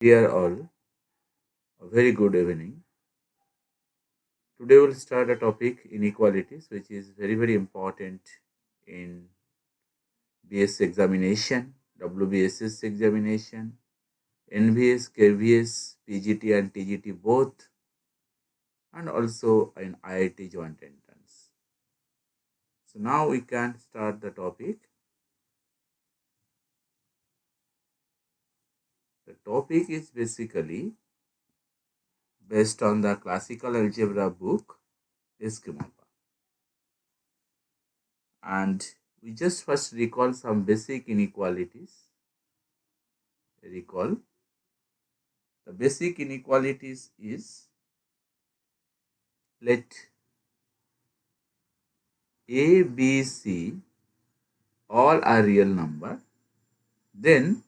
Dear all, a very good evening. Today we'll start a topic inequalities, which is very important in B.Sc examination, WBSSC examination, NVS, KVS, PGT and TGT both, and also in IIT joint entrance. So now we can start the topic. The topic is basically based on the classical algebra book, B.Sc MAPA. And we just first recall some basic inequalities. Recall the basic inequalities is, let A, B, C all are real number, then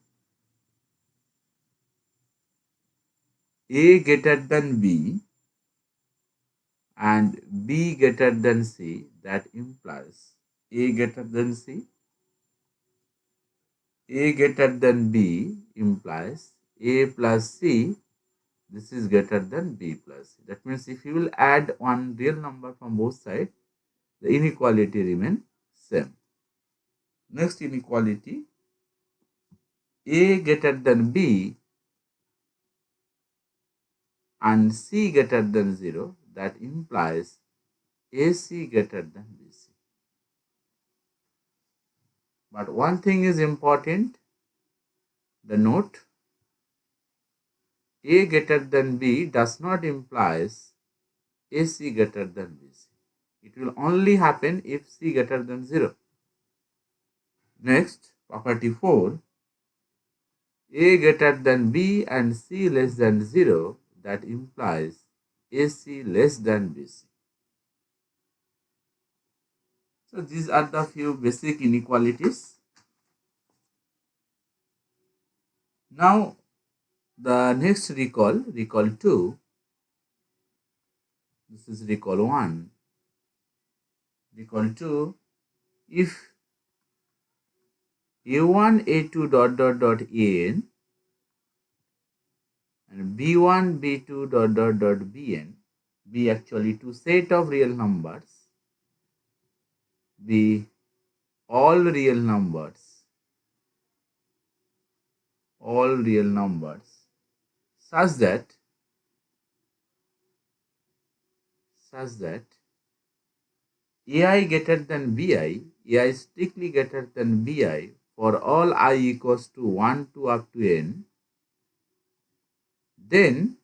A greater than B and B greater than C, that implies A greater than C, A greater than B implies A plus C, this is greater than B plus C. That means if you will add one real number from both sides, the inequality remains same. Next inequality, A greater than B and C greater than 0, that implies AC greater than BC. But one thing is important, the note, A greater than B does not implies AC greater than BC. It will only happen if C greater than 0. Next, property 4, A greater than B and C less than 0, that implies AC less than BC. So these are the few basic inequalities. Now the next recall 2, this is recall 1, recall 2, if A1, A2 dot AN and B1, B2 dot BN be actually two set of real numbers, be all real numbers such that AI greater than BI, AI strictly greater than BI for all I equals to 1 to up to n, then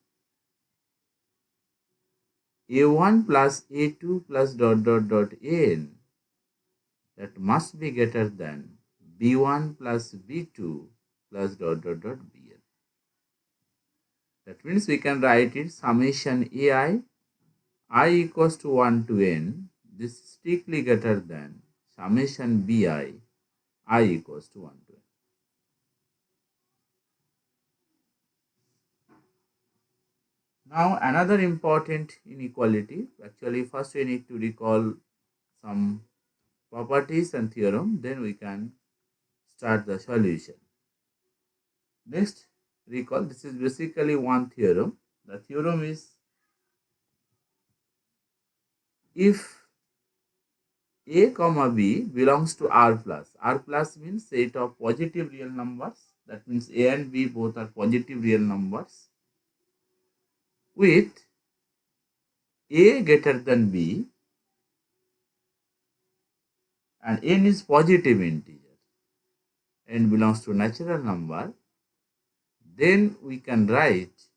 A1 plus A2 plus dot AN, that must be greater than B1 plus B2 plus dot BN. That means we can write it summation AI I equals to 1 to n, this is strictly greater than summation BI I equals to 1 to n. Now another important inequality, actually first we need to recall some properties and theorem, then we can start the solution. Next, recall, this is basically one theorem. The theorem is, if A comma B belongs to R plus means set of positive real numbers, that means A and B both are positive real numbers, with A greater than B and n is positive integer, n belongs to natural number, then we can write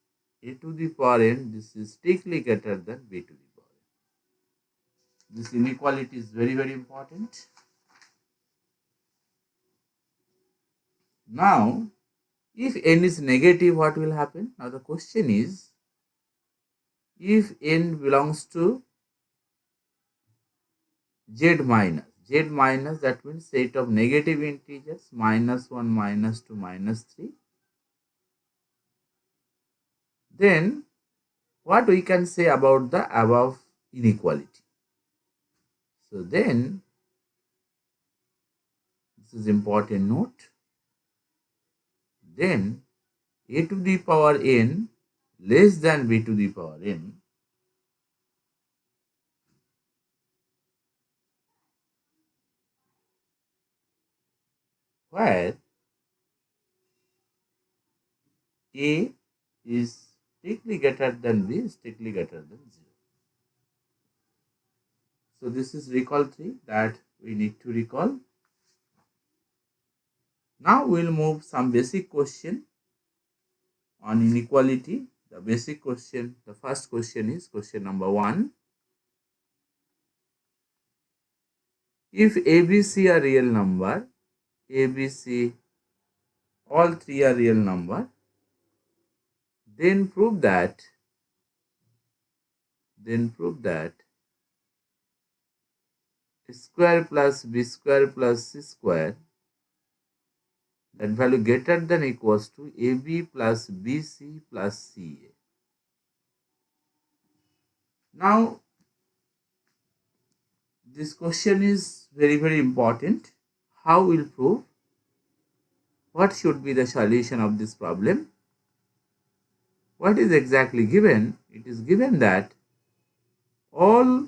A to the power n, this is strictly greater than B to the power n. This inequality is very important. Now, if n is negative, what will happen? Now the question is, if n belongs to z minus, that means set of negative integers, -1, -2, -3, then what we can say about the above inequality? So then, this is important note, then a to the power n less than b to the power n, where a is strictly greater than b is strictly greater than 0. So this is recall 3 that we need to recall. Now we will move some basic question on inequality. The basic question, the first question is question number 1. If ABC are real number, ABC all three are real number, then prove that square plus b square plus c square, that value greater than equals to ab plus bc plus ca. Now this question is very important. How will prove? What should be the solution of this problem? What is exactly given? It is given that all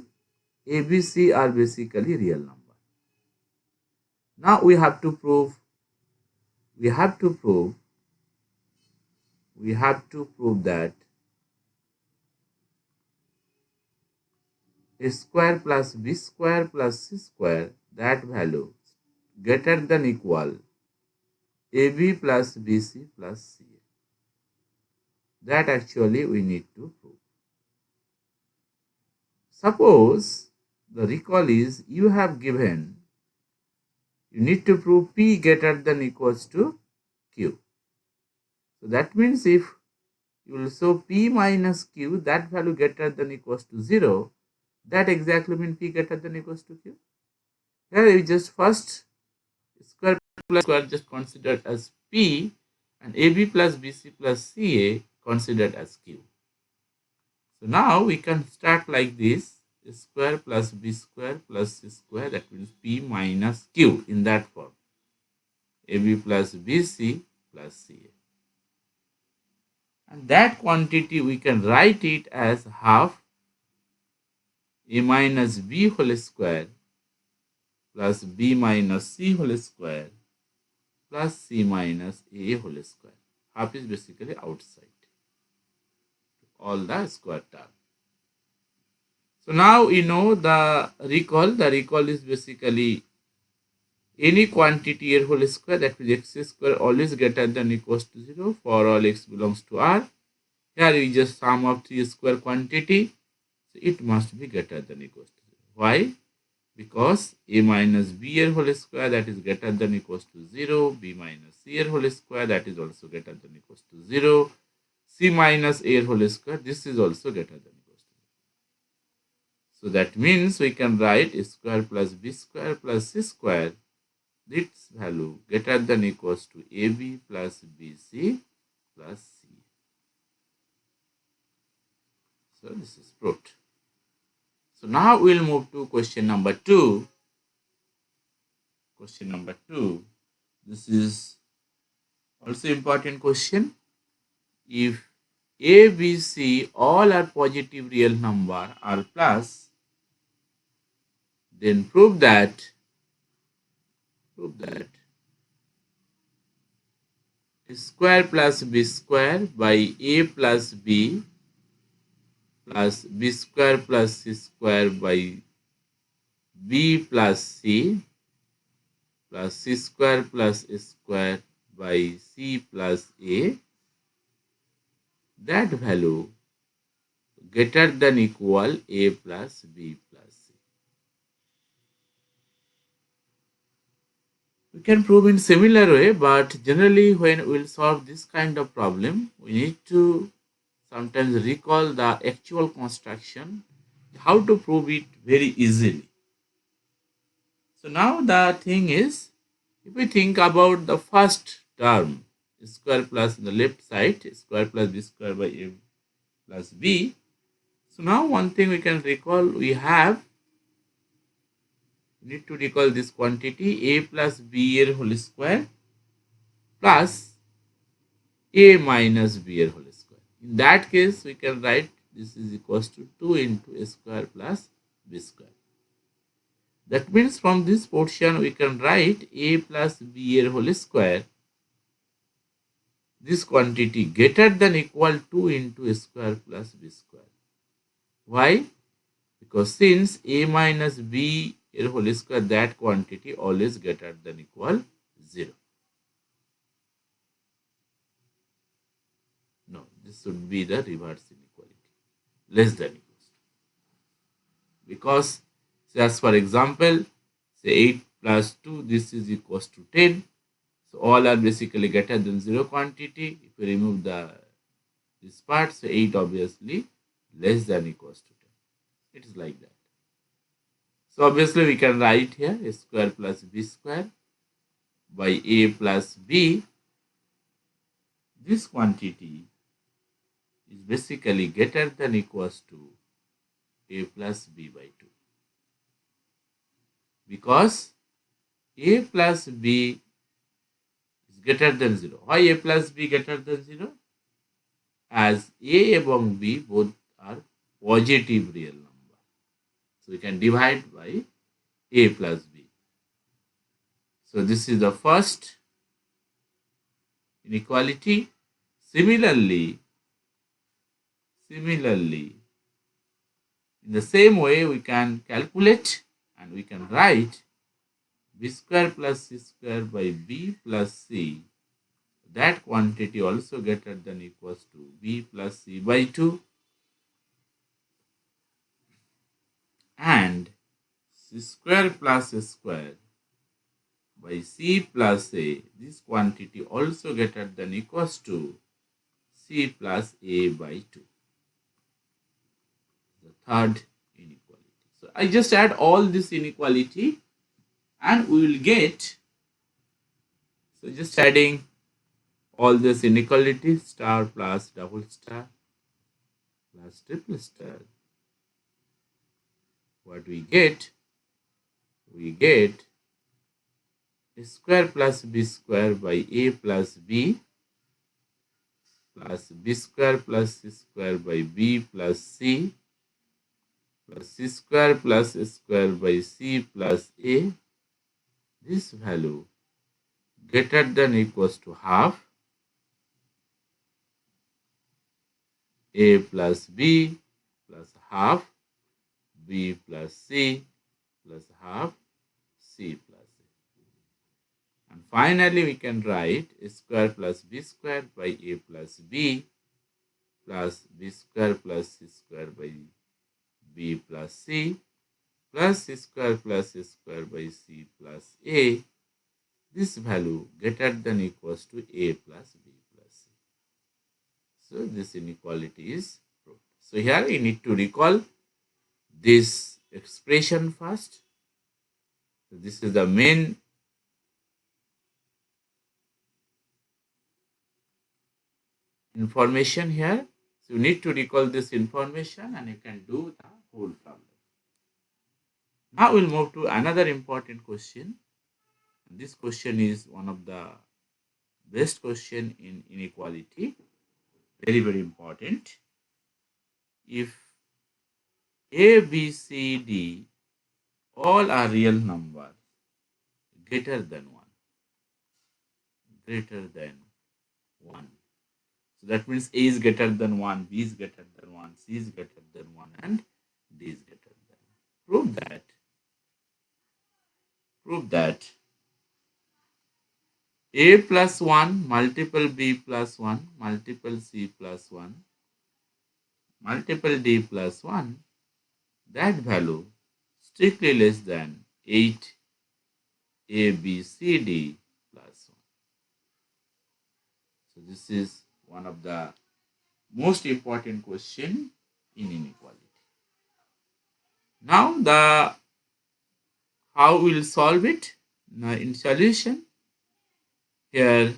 ABC are basically real number. Now we have to prove that a square plus b square plus c square, that value greater than equal ab plus bc plus ca. That actually we need to prove. Suppose the recall is you need to prove p greater than equals to q. So that means if you will show p minus q, that value greater than equals to 0, that exactly means p greater than equals to q. Here we just first square plus square just considered as p and ab plus bc plus ca considered as q. So now we can start like this: square plus b square plus c square, that means p minus q in that form, ab plus bc plus ca. And that quantity we can write it as half a minus b whole square plus b minus c whole square plus c minus a whole square. Half is basically outside all the square term. So now you know the recall. The recall is basically any quantity a whole square, that means x square always greater than equals to 0 for all x belongs to R. Here we just sum of three square quantity. So it must be greater than equals to 0. Why? Because a minus b a whole square, that is greater than equals to 0, b minus c a whole square, that is also greater than equals to 0, c minus a whole square, this is also greater than equals to 0. So that means we can write a square plus b square plus c square, its value greater than equals to ab plus bc plus c. So this is proved. So now we will move to question number 2. Question number 2. This is also important question. If a, b, c all are positive real number or plus, then prove that square plus b square by a plus b plus b square plus c square by b plus c plus c square plus a square by c plus a, that value greater than equal a plus b plus c. We can prove in similar way, but generally when we will solve this kind of problem, we need to sometimes recall the actual construction, how to prove it very easily. So now the thing is, if we think about the first term, square plus the left side, square plus b square by a plus b. So now one thing we can recall, we need to recall this quantity a plus b a whole square plus a minus b whole square. In that case, we can write this is equals to 2 into a square plus b square. That means from this portion we can write a plus b whole square. This quantity greater than equal 2 into a square plus b square. Why? Because since a minus b whole square, that quantity always greater than equal 0. No, this should be the reverse inequality. Less than equals to. Because just for example, say 8 plus 2, this is equals to 10. So all are basically greater than 0 quantity. If we remove this part, so 8 obviously less than equals to 10. It is like that. So obviously we can write here a square plus b square by a plus b. This quantity is basically greater than equals to a plus b by 2. Because a plus b is greater than 0. Why a plus b greater than 0? As a and b both are positive real number. So we can divide by a plus b. So this is the first inequality. Similarly, in the same way we can calculate and we can write b square plus c square by b plus c. That quantity also greater than equals to b plus c by 2, and c square plus a square by c plus a. This quantity also greater than equals to c plus a by 2. The third inequality. So I just add all this inequality and we will get, so just adding all this inequality, star plus double star plus triple star. What we get? We get a square plus b square by a plus b plus b square plus c square by b plus c plus c square plus a square by c plus a. This value greater than equals to half a plus b plus half b plus c plus half c plus a. And finally we can write a square plus b square by a plus b square plus c square by b plus c plus c square plus a square by c plus a. This value greater than equals to a plus b plus c. So this inequality is proved. So here we need to recall this expression first. So this is the main information here. So you need to recall this information and you can do the whole problem. Now we'll move to another important question. This question is one of the best question in inequality. Very, very important. If A, B, C, D all are real numbers greater than 1. Greater than 1. So that means A is greater than 1, B is greater than 1, C is greater than 1, and D is greater than 1. Prove that A plus 1 multiple B plus 1 multiple C plus 1 multiple D plus 1, that value strictly less than 8 A, B, C, D plus 1. So this is one of the most important question in inequality. Now the how we'll solve it? Now in solution, here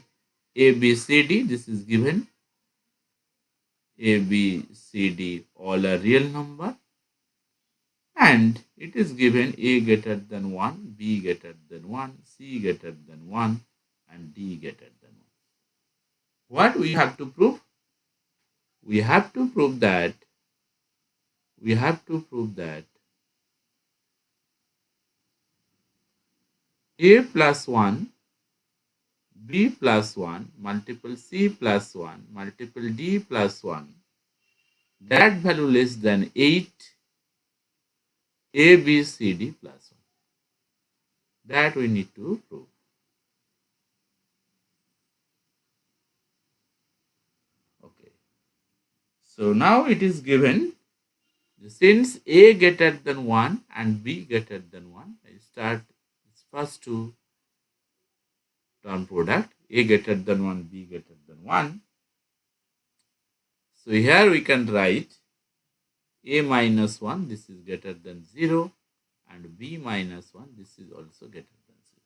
A, B, C, D, this is given. A, B, C, D all are real number, and it is given A greater than 1, B greater than 1, C greater than 1, and D greater than 1. What we have to prove? We have to prove that A plus 1, B plus 1 multiple C plus 1 multiple D plus 1, that value less than 8 A, B, C, D plus 1. That we need to prove. Okay. So now it is given, since A greater than 1 and B greater than 1, I start its first two term product, A greater than 1, B greater than 1. So here we can write A minus 1, this is greater than 0, and B minus 1, this is also greater than 0.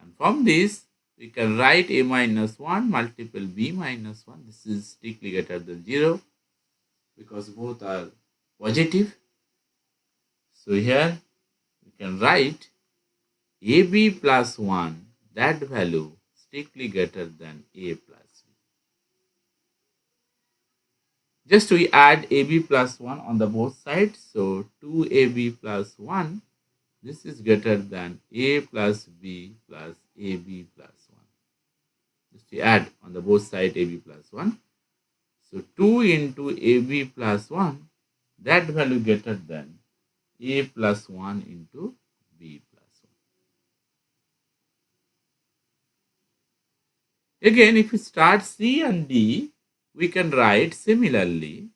And from this, we can write A minus 1 multiple B minus 1, this is strictly greater than 0, because both are positive. So here we can write AB plus 1, that value strictly greater than A plus B. Just we add AB plus 1 on the both sides. So 2AB plus 1, this is greater than A plus B plus AB plus 1. Just we add on the both sides AB plus 1. So 2 into AB plus 1, that value greater than A plus 1 into B plus 1. Again, if we start C and D, we can write similarly,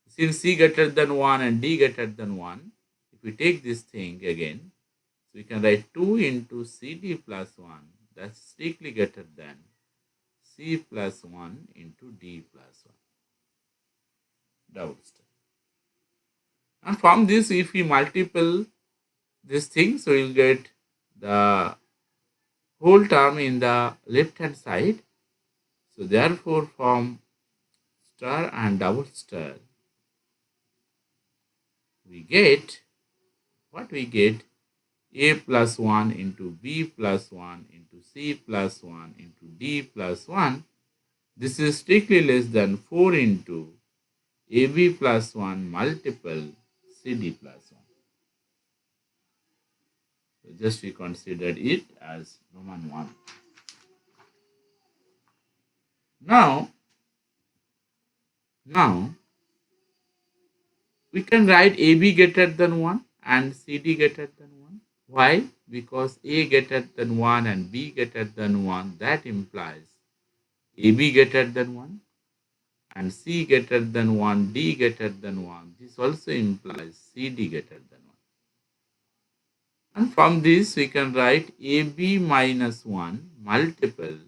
since C greater than 1 and D greater than 1, if we take this thing again, so we can write 2 into CD plus 1, that's strictly greater than C plus 1 into D plus 1. Double step. And from this, if we multiply this thing, so you'll get the whole term in the left hand side. So therefore, from star and double star, we get what we get, A plus 1 into B plus 1 into C plus 1 into D plus 1. This is strictly less than 4 into AB plus 1 multiple CD plus 1. So just we considered it as Roman 1. Now we can write AB greater than 1 and CD greater than 1. Why? Because A greater than 1 and B greater than 1, that implies AB greater than 1 and C greater than 1, D greater than 1. This also implies CD greater than 1. And from this we can write AB minus 1 multiple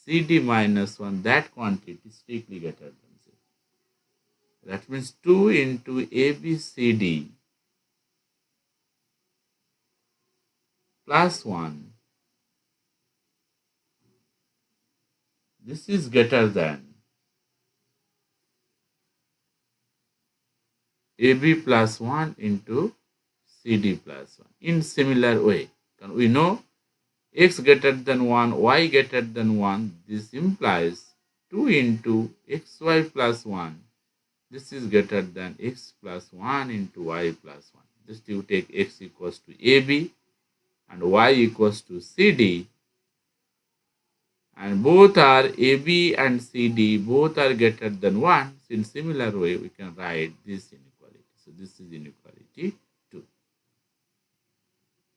CD minus 1, that quantity is strictly greater than 0. That means 2 into ABCD plus 1. This is greater than AB plus 1 into CD plus 1. In similar way, we know x greater than 1, y greater than 1. This implies 2 into xy plus 1. This is greater than x plus 1 into y plus 1. Just you take x equals to AB and y equals to CD. And both are AB and CD, both are greater than 1. So in similar way, we can write this inequality. So this is inequality 2.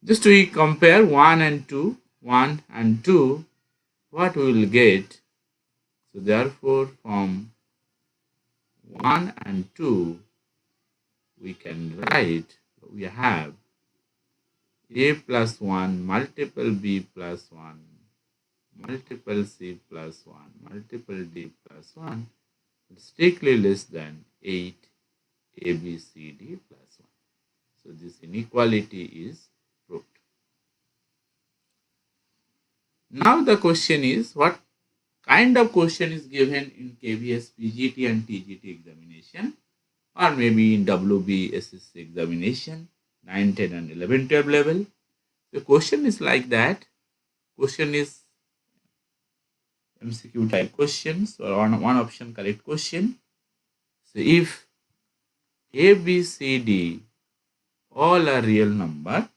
Just we compare 1 and 2, what we will get. So therefore, from 1 and 2, we can write, we have A plus 1 multiple B plus 1 multiple C plus 1 multiple D plus 1 strictly less than 8 ABCD plus 1. So this inequality is proved. Now the question is, what kind of question is given in KVS, PGT and TGT examination, or maybe in WBSSC examination, 9, 10 and 11, 12 level. The question is like that. question is MCQ type questions or one option correct question. So if A, B, C, D all are real number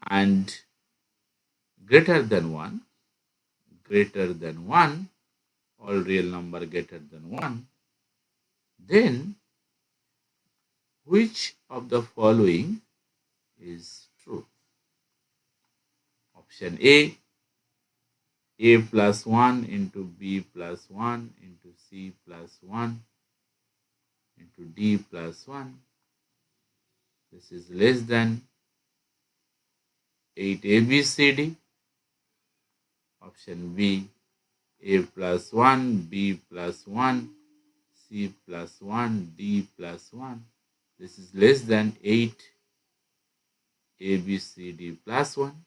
and greater than 1, all real number greater than 1, then which of the following is true? Option A plus 1 into B plus 1 into C plus 1 into D plus 1. This is less than 8 ABCD. Option B, A plus 1, B plus 1, C plus 1, D plus 1. This is less than 8 ABCD plus 1.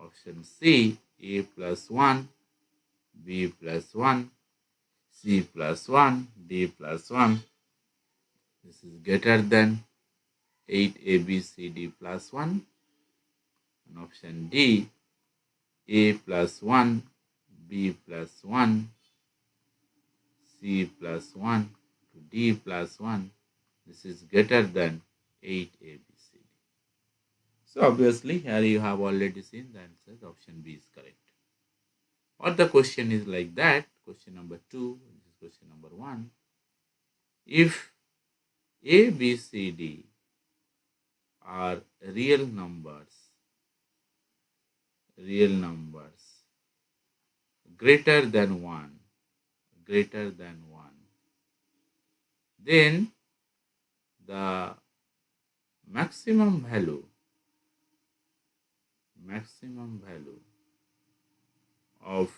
Option C, A plus 1, B plus 1, C plus 1, D plus 1. This is greater than 8 ABCD plus 1. And option D, A plus 1, B plus 1, C plus 1 to D plus 1. This is greater than 8 ABCD. So obviously here you have already seen the answer. Option B is correct. Or the question is like that. Question number 2, this is question number 1. If A, B, C, D are real numbers greater than 1, then the maximum value of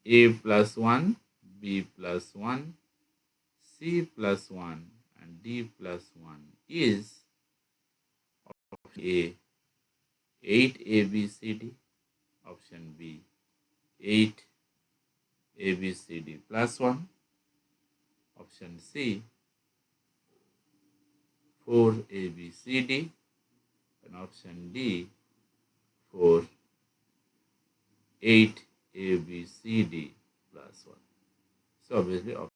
A plus 1, B plus 1, C plus 1 and D plus 1 is A, 8 ABCD, option B, 8 ABCD plus 1, option C, 4 ABCD, and option D, 4, 8 ABCD plus 1. So obviously